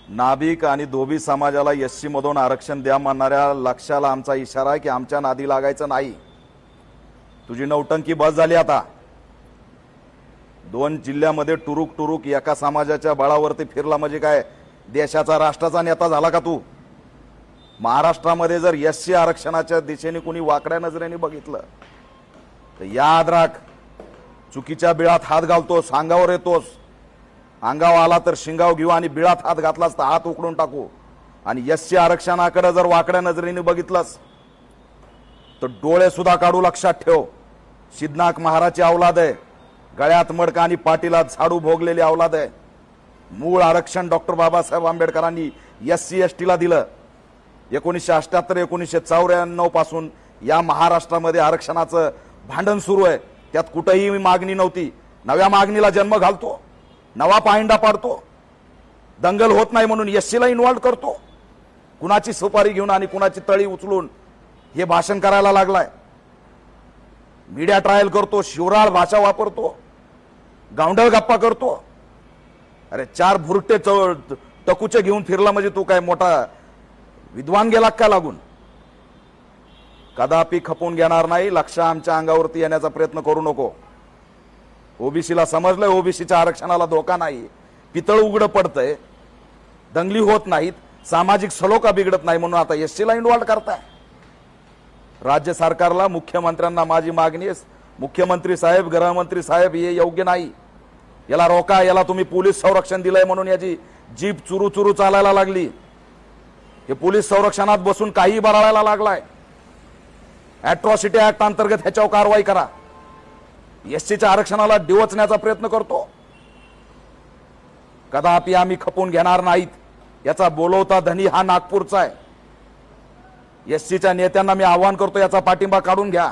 नाभिक आणि धोबी समाजाला एससी मधून आरक्षण द्या म्हणणाऱ्या लक्षाला आमचा इशारा आहे की आमच्या नादी लागायचं नाही। तुझी नौटंकी बस झाली आता। 2 जिल्ह्यामध्ये टुरुक टुरुक एका समाजाच्या बळावरती फिरला म्हणजे काय देशाचा राष्ट्राचा नेता झाला का तू? महाराष्ट्रामध्ये जर एससी आरक्षणाच्या दिशेने कोणी वाकड्या नजरेने बघितलं तर याद राख, चुकीच्या बिळात हात घालतोस, अंगावर येतोस। अंगाव आला तर शिंगाव घेऊ आणि बिळात हात घातलास तर हात उकडून टाकू। आणि एससी आरक्षणाकडे जर वाकड्या नजरेने बघितलंस तर डोळे सुद्धा काढू, लक्षात ठेव। सिद्धनाथ महाराजची औलाद आहे, गळ्यात मडका आणि पाठीला झाडू भोगलेली औलाद आहे। मूळ आरक्षण डॉक्टर बाबासाहेब आंबेडकरांनी एससी एसटीला दिलं। 1978 1994 पासून या महाराष्ट्रामध्ये आरक्षणाचं भांडण सुरू आहे। त्यात कुठेही मागणी नव्हती। नव्या मागणीला जन्म घालतो, नवा पायंडा पाडतो, दंगल होत नाही म्हणून एससीला इन्व्हॉल्व करतो। कुणाची सुपारी घेऊन आणि कुणाची तळी उचलून हे भाषण करायला लागलाय। मीडिया ट्रायल करतो, शिवराळ भाषा वापरतो, गावंढळ गप्पा करतो। अरे 4 भुरटे टकुचे घेऊन फिरला म्हणजे तू काय मोठा विद्वान गेला का लागून? कदापि खपून घेणार नाही। लक्ष आमच्या अंगावरती येण्याचा प्रयत्न करू नको। ओबीसीला समजलंय ओबीसीच्या आरक्षणाला धोका नाही, पितळ उघड पडतंय, दंगली होत नाहीत, सामाजिक सलोखा बिघडत नाही म्हणून आता एससीला इन्व्हॉल्व करताय। राज्य सरकारला, मुख्यमंत्र्यांना माझी मागणी आहे, मुख्यमंत्री साहेब, गृहमंत्री साहेब, हे योग्य नाही। याला रोका। याला तुम्ही पोलीस संरक्षण दिलंय म्हणून याची जीप चुरू चुरू चालायला लागली। हे पोलीस संरक्षणात बसून काही बराळायला लागलाय। अॅट्रॉसिटी ऍक्ट अंतर्गत ह्याच्यावर कारवाई करा। एससीच्या आरक्षणाला डिवचण्याचा प्रयत्न करतो। कदापि आम्ही खपून घेणार नाहीत। याचा बोलवता धनी हा नागपूरचा आहे। एससीच्या नेत्यांना मी आवाहन करतो, याचा पाठिंबा काढून घ्या।